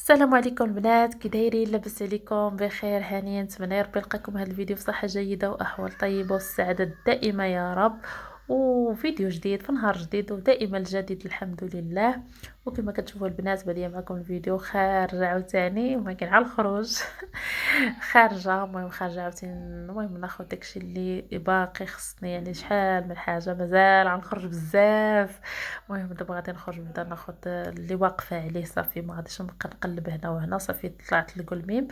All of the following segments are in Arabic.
السلام عليكم البنات، كي دايرين؟ لاباس عليكم؟ بخير هانيا. نتمنى يا ربي نلقاكم هذا الفيديو في صحه جيده واحوال طيبه والسعاده الدائمه يا رب. وفيديو جديد في نهار جديد ودائما الجديد الحمد لله. وكما كتشوفوا البنات بديا معكم الفيديو خارجه عاوتاني ما كاين على الخروج. خارجه، المهم خارجه عاوتاني، المهم ناخذ داكشي اللي باقي خصني، يعني شحال من حاجه مازال غنخرج بزاف. المهم دابا غادي نخرج نبدا ناخذ اللي واقفه عليه، صافي ما غاديش نبقى نقلب هنا وهنا، صافي طلعت للقلميم.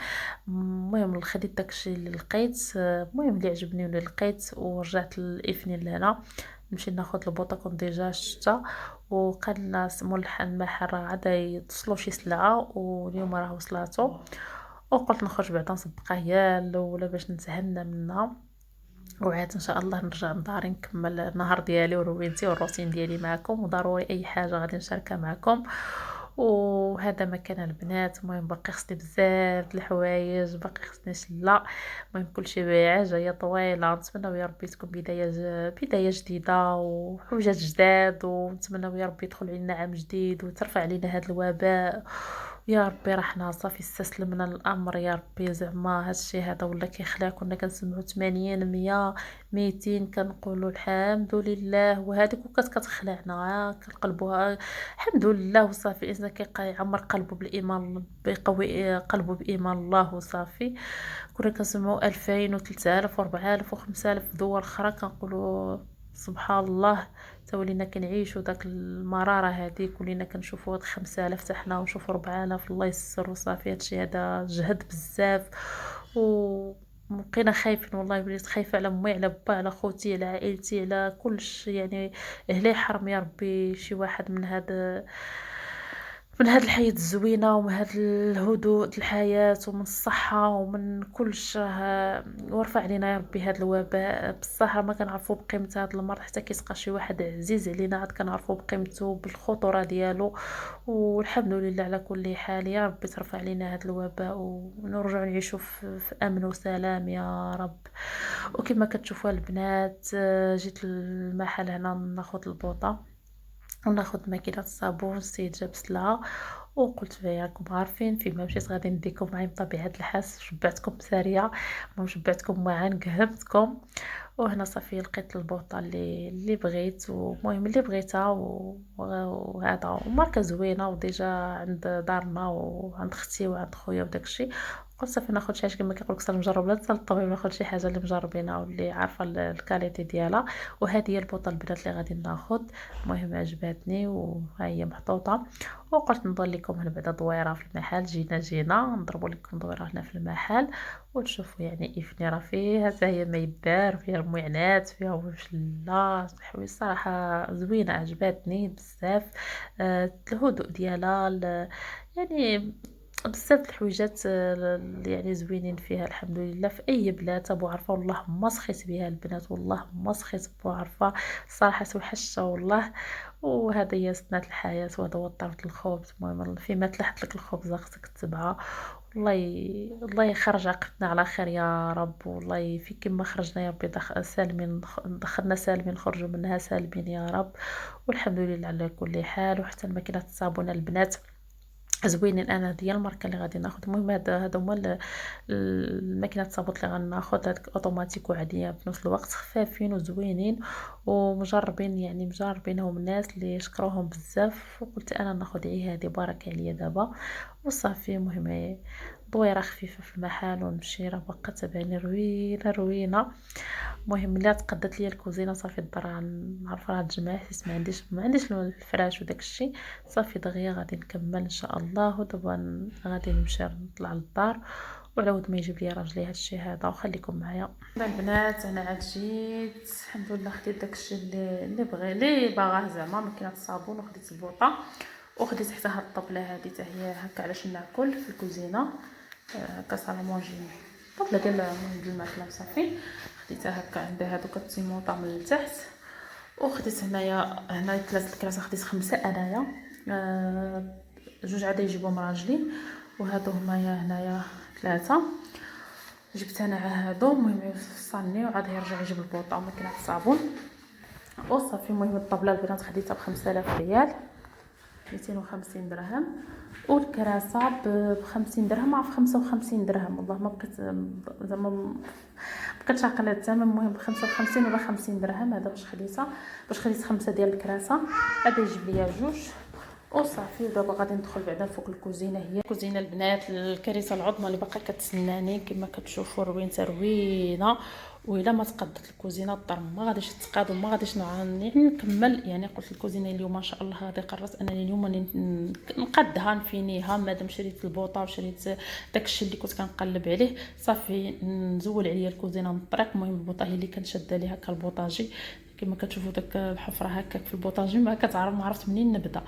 المهم خديت داكشي اللي لقيت، المهم اللي عجبني واللي لقيت، ورجعت للافنين لهنا. نمشي ناخذ البوطه، كنت ديجا شتا، وقال لنا مول المحل راه عاد يتصلوا شي سلعه واليوم راه وصلاتو. وقلت نخرج بعدا نسبقها هي الاولى باش نتهنى منها، وعاد ان شاء الله نرجع لداري نكمل النهار ديالي وروينتي والروتين ديالي معكم، وضروري اي حاجه غادي نشاركها معكم. وهذا مكان البنات. المهم باقي خصني بزاف د الحوايج، باقي خصني شله. المهم كلشي واعر، جايه طويله. نتمنى يا ربي تكون بدايه جديده وحوجات جداد، ونتمنى يا ربي يدخل علينا عام جديد وترفع علينا هذا الوباء. يا ربي رحنا صافي استسلمنا الامر يا ربي، زعما هادشي هذا ولا كيخلع. كنا كنسمعوا 80 100 200 كنقولوا الحمد لله، وهذيك وكانت كتخلعنا كنقلبوها الحمد لله. وصافي الانسان كيعمر قلبه بالايمان، بيقوي قلبه بايمان الله وصافي. كنا كنسمعوا 2000 و3000 و4000 و5000 في دول اخرى، كنقولوا سبحان الله. تولينا كنعيشوا داك المراره هذيك، ولينا كنشوفوا هاد 5000 حتى حنا ونشوفوا 4000. الله يسر وصافي. هادشي هذا جهد بزاف، و بقينا خايفين. والله وليت خايفه على امي، على با، على خوتي، على عائلتي، على كلش يعني. هلا يحرم يا ربي شي واحد من هاد الحياة الزوينة، ومن هاد الهدوء د الحياة، ومن الصحة، ومن كلش. ورفع علينا يا ربي هاد الوباء. بصح ما كنعرفوا بقيمة هاد المرض حتى كيتلقى شي واحد عزيز علينا عاد كنعرفوا بقيمته بالخطورة ديالو. والحمد لله على كل حال. يا ربي ترفع علينا هاد الوباء ونرجع نعيشوا في امن وسلام يا رب. وكما كتشوفوا البنات، جيت المحل هنا ناخذ البوطة وناخد ماكينة الصابون. السيد جاب سلعة، وقلت فيها راكم عارفين فين ما مشيت غادي نديكم معايا بطبيعة الحال. شبعتكم سارية، ما شبعتكم معاه نقهمتكم. وهنا صافي لقيت البوطه اللي بغيت، ومهم اللي بغيتها، وهذا وماركه زوينه وديجا عند دارنا وعند اختي وعند خويا وداكشي. قلت صافي ناخذ شي حاجه كما كيقولك صار مجرب لا تصل الطبيب، ناخذ شي حاجه اللي مجربينها واللي عارفه الكاليتي ديالها. وهذه هي البوطه البنات اللي غادي ناخذ. المهم عجباتني وها هي محطوطه. وقلت نضر لكم هنا بعدا دويره في المحل. جينا نضربوا لكم دويره هنا في المحل وتشوفوا يعني إفني راه فيها حتى هي ما يدار، فيها المعنات، فيها وشلا حوايج صراحه زوينه عجباتني بزاف. الهدوء ديالها يعني بزاف د الحويجات، يعني زوينين فيها الحمد لله. في اي بلاد ابو عرفه والله ما سخيت بها البنات، والله ما سخيت بو عرفه صراحه توحشت والله. وهذا هي سنة الحياة، وهذا هو طابت الخبز. المهم فيما تلحت لك الخبز خصك تتبعها. الله يخرج عقدنا على خير يا رب. والله في كما خرجنا يا ربي سالمين، دخلنا سالمين نخرجوا منها سالمين يا رب. والحمد لله على كل حال. وحتى الماكينه الصابون البنات زوينين. انا ديال الماركه اللي غادي ناخذ. المهم هذا هما الماكينه الصابون اللي غناخذ. هذيك اوتوماتيك وعاديه في نفس الوقت، خفافين وزوينين ومجربين، يعني مجربينهم الناس اللي شكروهم بزاف. وقلت انا ناخذ هذه بركه عليا دابا وصافي. المهم دويره خفيفه في المحل ونمشي، راه باقا تبعني روينه روينه. المهم ملي تقدت لي الكوزينه صافي الدار نعرف راه تجمع، حيت ما عنديش الفراش وداك الشيء. صافي دغيا غادي نكمل ان شاء الله. ودابا غادي نمشي نطلع للدار وعلى ود ما يجيب لي راجلي هادشي هذا. وخليكم معايا البنات. انا عاد جيت الحمد لله، خديت داكشي اللي باغاه زعما ماكينه الصابون، وخديت البوطه، وخديت حتى هاد الطبله هادي حتى هي هكا علاش ناكل في الكوزينه. كاسالمونجي طبله ديال الماكله صافي. خديتها هكا عندها هادوك التيموطه من التحت. وخديت هنايا 3 الكراسه، خديت 5 انايا. جوج عاد يجيبهم راجلي، وهادو هما هنايا 3 جبت انا هادو. المهم يوصلني وعاد يرجع يجيب البوطه وماكينه الصابون وصافي. المهم الطبله البنات خديتها ب5000 ريال. 250 درهم. والكراسه ب 50 درهم عارف 55 درهم، والله ما بقيت زعما ما بقيتش عاقله الثمن. المهم 55 ولا 50 درهم هذا باش خديت 5 ديال الكراسه. غادي يجيب ليا جوج وصافي. ودابا غادي ندخل بعدا فوق الكوزينه، هي كوزينه البنات، الكريسه العظمى اللي باقا كتسناني كما كتشوفوا، روينه. وإلا ما تقادت الكوزينه الدار ما غاديش تقاد وما غاديش يعني نكمل. يعني قلت الكوزينه اليوم ما شاء الله غادي قررت انني اليوم نقادها نفينيها، مادام شريت البوطه وشريت داكشي اللي كنت كنقلب عليه صافي نزول عليا الكوزينه من الطريق. المهم البوطه هي اللي كنشد عليها كالبوطاجي كما كتشوفوا داك الحفره هكاك في البوطاجي، ما كتعرف ما عرفت منين نبدا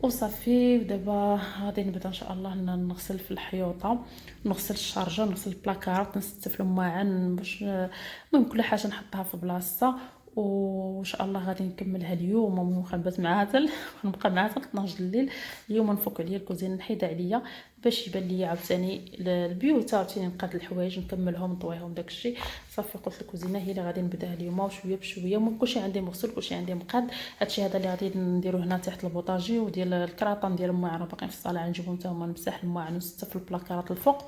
وصافي. ودابا غادي نبدا ان شاء الله نغسل في الحيوطه، نغسل الشارجه، نغسل البلاكارات، نستف الماعن باش المهم كل حاجه نحطها في بلاصتها. وان شاء الله غادي نكملها اليوم. المهم خنبات معاها نبقى معاها حتى 12 الليل. اليوم نفك عليا الكوزينه نحيدها عليا باش يبان ليا عاوتاني البيوت، عاوتاني نقاد الحوايج نكملهم نطويهم داكشي صافي. قلت الكوزينه هي اللي غادي نبداها اليوم وشويه بشويه. المهم كلشي عندي مغسول، كلشي عندي مقاد. هادشي هذا اللي غادي نديرو هنا تحت البوطاجي، وديال الكراطان ديال الماعن باقيين في الصاله نجيبهم حتى هما نمسح الماعن ونستف البلاكارات الفوق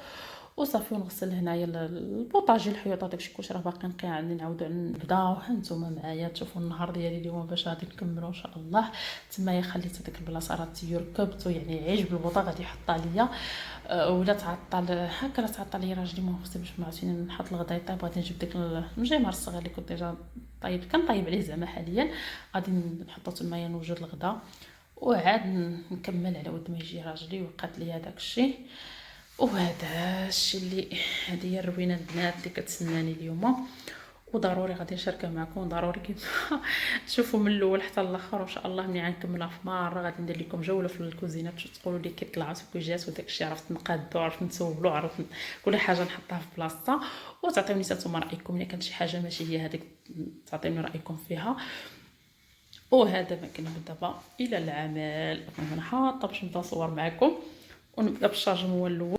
وصافي. ونغسل هنايا البوطاجي الحيوطه داكشي كلشي راه باقي نقي عندي. نعاودو نبدا وهانتوما معايا تشوفوا النهار ديالي اليوم باش غادي نكملو ان شاء الله. تمايا خليت هذيك البلاصه راه تيركبت يعني عيج بالبوطه غادي يحطها ليا. ولا تعطل هكا لا تعطل لي راجلي ما خصني باش ما عرفتيني نحط الغدا يطيب. غادي نجيب داك المجمر الصغير اللي كنت ديجا كنطيب عليه زعما حاليا، غادي نحطو تمايا نوجد الغدا وعاد نكمل على ود ما يجي راجلي وقات لي هذاك الشيء. وهذا الشيء اللي هذه هي الروينه البنات اللي كتسناني اليوم، وضروري غادي نشاركها معكم. ضروري كيما تشوفوا من الاول حتى الاخر وان شاء الله ملي غنكملها في مره غادي ندير لكم جوله في الكوزينه باش تقولوا لي كي طلعت وكي جات وداك الشيء عرفت نقادو عرفت نسولو عرفت كل حاجه نحطها في بلاصتها. وتعطيوني نتوما رايكم الا كانت شي حاجه ماشي هي هذيك تعطيوني رايكم فيها. وهذا ما كان دابا الى العمل. انا حاطه باش نبدا نصور معكم ونبدا بالشارجمون الاول.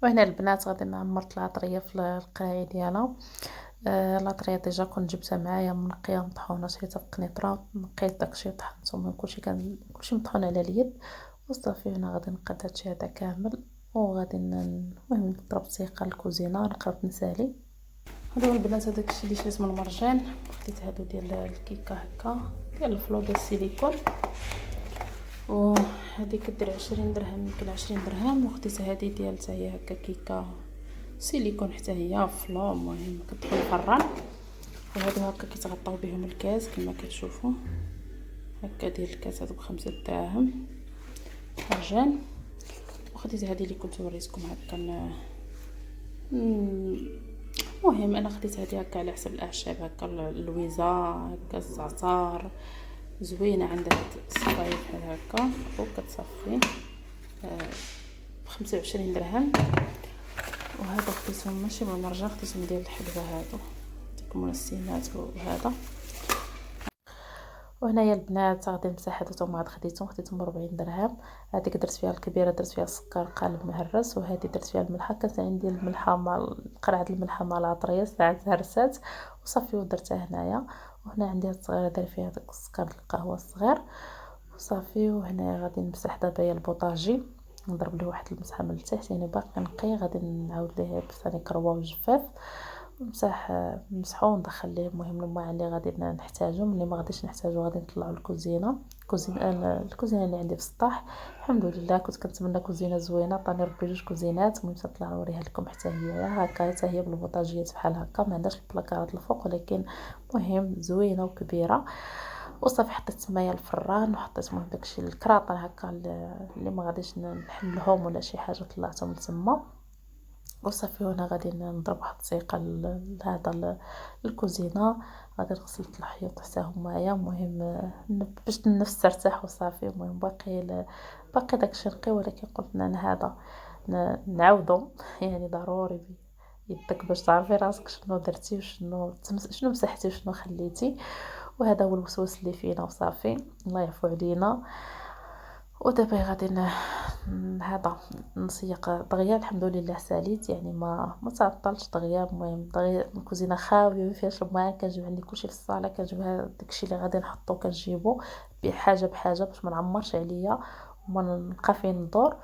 وهنا البنات غادي نعمر العطريه في القرايه ديالها. العطريه ديجا كنت جبتها معايا منقيه مطحونه، شريتها في قنيطره، نقيت داكشي طحنته، المهم كلشي مطحون على اليد وصافي. هنا غادي نقاد هادشي هذا كامل وغادي المهم نضرب سيقه الكوزينه نقرب نسالي. هادو هو البنات هذاك الشيء اللي شريت من المرجان. خديت هادو ديال الكيكه هكا ديال الفلو ديال السيليكون، وهذه كدير 20 درهم يمكن 20 درهم. وخديت هذه ديال حتى هي هكا كيكه سيليكون حتى هي فلو، المهم كتدخل الفران. وهادو هكا كيتغطاو بهم الكاس كما كتشوفوا هكا ديال الكاس هذوك 5 دراهم مرجان. وخديت هذه اللي كنت وريتكم هكا المهم انا خديت هذه هكا على حسب الاعشاب، هكا اللويزه هكا الزعتر زوينه، عندها الصفايه بحال هكا وكتصفي ب 25 درهم. وهذا خديتهم ماشي من المرجان، خديتهم ديال الحلوه هادو ديك المنسمات وهذا. وهنايا البنات غادي نمسح هادو عاد خديتهم ب 40 درهم. هذيك درت فيها الكبيره درت فيها السكر قالب مهرس، وهذه درت فيها الملحه. كانت عندي الملحه مع قرعه الملحه مع العطريه ساعات هرسات وصافي ودرتها هنايا. وهنا عندي هاد الصغيره داير فيها داك السكر القهوه الصغير وصافي. وهنا غادي نمسح دابا البوطاجي، نضرب له واحد المسحه من التحت يعني باقي نقي. غادي نعاود ليه بثاني كروه وجفاف نمسحو وندخل ليه المهم الماء اللي غادي نحتاجو. ملي ما غاديش نحتاجو غادي نطلعو الكوزينه اللي عندي في السطح. الحمد لله كنت كنتمنى كوزينه زوينه، عطاني ربي جوج كوزينات. المهم تطلع نوريها لكم حتى هي هكا، حتى هي بالبوطاجيات بحال هكا، ما عندهاش البلاكارات الفوق ولكن مهم زوينه وكبيره. وصافي حطيت تمايا الفران وحطيت المهم داكشي الكراطه هكا اللي ما غاديش نحلهم ولا شي حاجه طلعتهم لتما. وصافي هنا غادي نضرب واحد السيقه هذا الكوزينه. غادي نغسل الحيوط حتى هما المهم باش النفس ترتاح وصافي. المهم باقي داكشي نقي، ولكن قلت هذا نعاودو يعني ضروري يدك باش تعرفي راسك شنو درتي وشنو مسحتي وشنو خليتي. وهذا هو الوسوس اللي فينا وصافي، الله يعفو علينا. ودابا غادي هذا نسيق دغيا. الحمد لله ساليت يعني ما تعطلش دغيا. المهم دغيا الكوزينه خاويه ما فيهاش الماء، كنجيب عندي كلشي في الصاله، كنجيب داكشي اللي غادي نحطو كنجيبو بحاجه بحاجه باش ما نعمرش عليا وما نبقى فين ندور.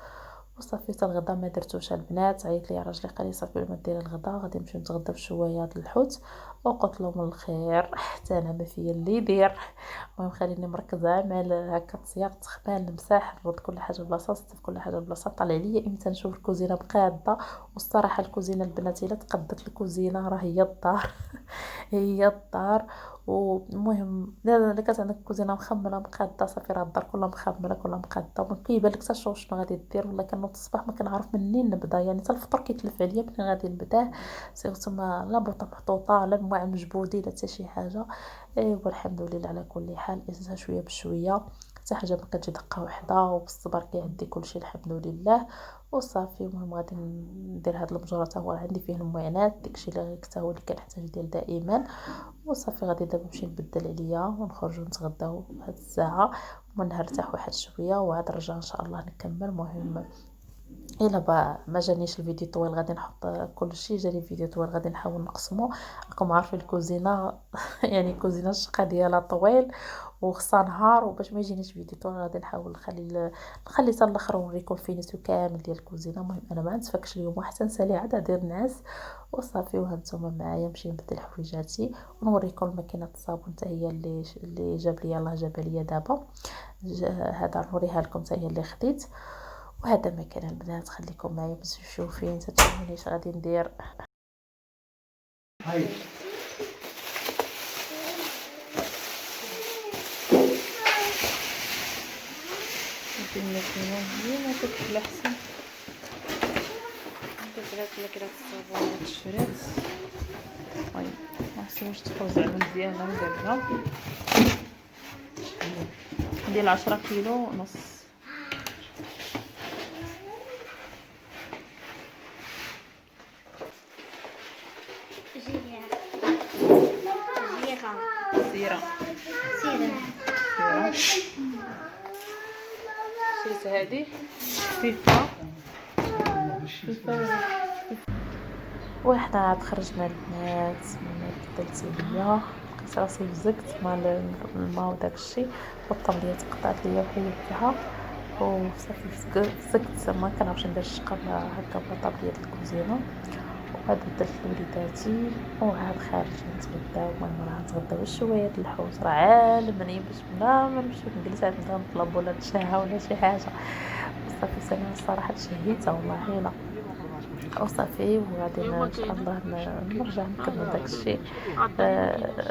وصافي حتى الغدا ما درتوش البنات، عيط لي راجلي قال لي صافي ما ديري الغدا غادي نمشيو نتغداو بشويه د الحوت. وقلت له من الخير حتى انا ما فيا اللي يدير. المهم خليني مركزه مع هكا الطياب التخبان المساح نرد كل حاجه بلاصه نصيف كل حاجه بلاصه. طالع ليا امتى نشوف الكوزينه مقاده. والصراحه الكوزينه البنات الا تقدت الكوزينه راه هي الدار هي الدار. والمهم الا كانت عندك كوزينه مخمله مقاده صافي راه الدار كلها مخمله كلها مقاده وما كيبان لك حتى شنو غادي دير. ولا كنوض الصباح ما كنعرف منين نبدا، يعني حتى الفطور كيتلف عليا منين غادي نبداه. سيرتو ما لا بوطه محطوطه لا الماء مجبودين لا حتى شي حاجه. ايوا الحمد لله على كل حال ازها شويه بشويه حتى حاجه ما كتجي دقه وحده وبالصبر كيعدي كلشي الحمد لله. وصافي المهم غادي ندير هاد البجره حتى هو عندي فيه المعانات داكشي اللي حتى هو اللي كنحتاج ديال دائما. وصافي غادي دابا نمشي نبدل عليا ونخرجوا نتغداو هاد الساعه ومن نرتاح واحد شويه وعاد نرجع ان شاء الله نكمل. المهم الا ما جانيش الفيديو طويل غادي نحط كلشي، جاني فيديو طويل غادي نحاول نقسمو. راكم عارفين الكوزينه يعني الكوزينه الشقه ديالها طويل وخصها نهار، وباش ما يجينيش فيديو طويل غادي نحاول نخلي حتى الاخر ونوريكم الفينيسيو كامل ديال الكوزينه. المهم انا ما نتفكش اليوم حتى نسالي عاد ندير نعاس. وصافي وهانتوما معايا نمشي نبدل حويجاتي ونوريكم ماكينه الصابون حتى هي اللي جاب لي الله جاب لي دابا. هذا نوريها لكم حتى هي اللي خديت. وهذا ما كان البنات، خليكم معايا باش تشوفين تتفهموني اش غادي ندير. هاي ما كتبل احسن كتبلات لك داك الصابون هاد الشريط. طيب ما عرفتش واش تخرج زعما مزيانه نديرها ديال 10 كيلو ونص. سيرة شريت هادي خفيفة وحنا عاد خرجنا البنات من بدلتي ليا، لقيت راسي فزقت مع الماء وداكشي، والطابلية تقطعت ليا وحيدتها وصافي فزقت ما كنعرفش ندير الشقة هكا بلا طابلية الكوزينة. وعاد بدلت لوليداتي وعاد خارجين نتغداو. المهم راه نتغداو شويه د الحوت، راه عالمني باش بلا ما نمشيو نجلس عاد نبدا نطلب ولا نتشهى ولا شي حاجه. وصافي سنة الصراحه تشهيت والله الا. وصافي وغادي ان شاء الله نرجع نكمل داكشي.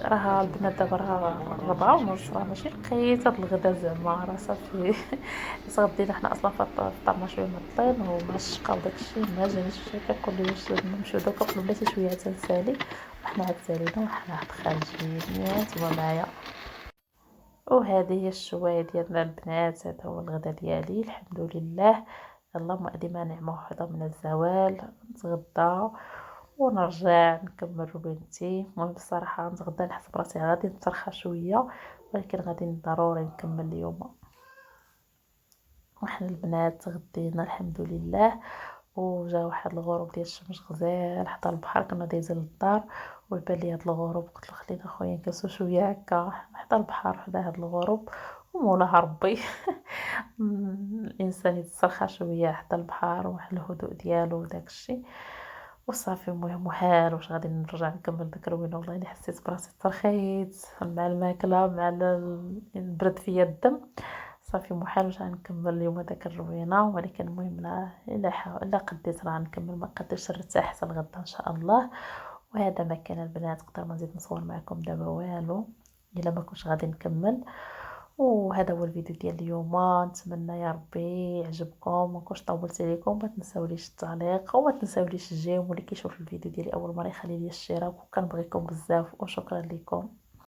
راه البنات دابا راه 4:30، راه ماشي لقيت هاد الغدا زعما راه صافي. تغدينا حنا اصلا فطرنا شويه معطلين ومع الشقه وداكشي ما جانيش فاش كنقول لي واش نمشيو دوكا قبل بلاتي شويه تنسالي. وحنا عاد سالينا وحنا عاد خارجين يا نتوما معايا. وهذه هي الشوايه ديالنا البنات، هذا هو الغدا ديالي الحمد لله. اللهم اديما نعمه وحده من الزوال. نتغدى ونرجع نكمل روتينتي. المهم بصراحه نتغدى نحس براسي غادي نترخى شويه، ولكن غادي ضروري نكمل اليوم. وحنا البنات تغدينا الحمد لله، وجا واحد الغروب ديال الشمس غزال حتى البحر. كنا دايزين للدار ويبان لي هاد الغروب، قلت له خلينا خويا نجلسو شويه هكا حتى البحر حدا هاد الغروب ومولاها ربي. الانسان يتسرخى شويه حتى البحر وواحد الهدوء ديالو وداكشي وصافي. المهم وحال واش غادي نرجع نكمل داك الروينه. والله الا حسيت براسي ترخيت مع الماكله مع البرد فيا الدم. صافي محال واش غنكمل اليوم داك الروينه. ولكن المهم الا قديت راه نكمل، ما قدرتش نرتاح حتى الغدا ان شاء الله. وهذا ما كان البنات، نقدر ما نزيد نصور معكم دابا والو الا ما كنتش غادي نكمل. وهذا هو الفيديو ديال اليوم. نتمنى يا ربي يعجبكم، ما نكونش طولت عليكم. ما تنساوليش التعليق وما تنساوليش الجيم، واللي كيشوف الفيديو ديالي اول مره يخلي لي الاشتراك. وكنبغيكم بزاف وشكرا لكم.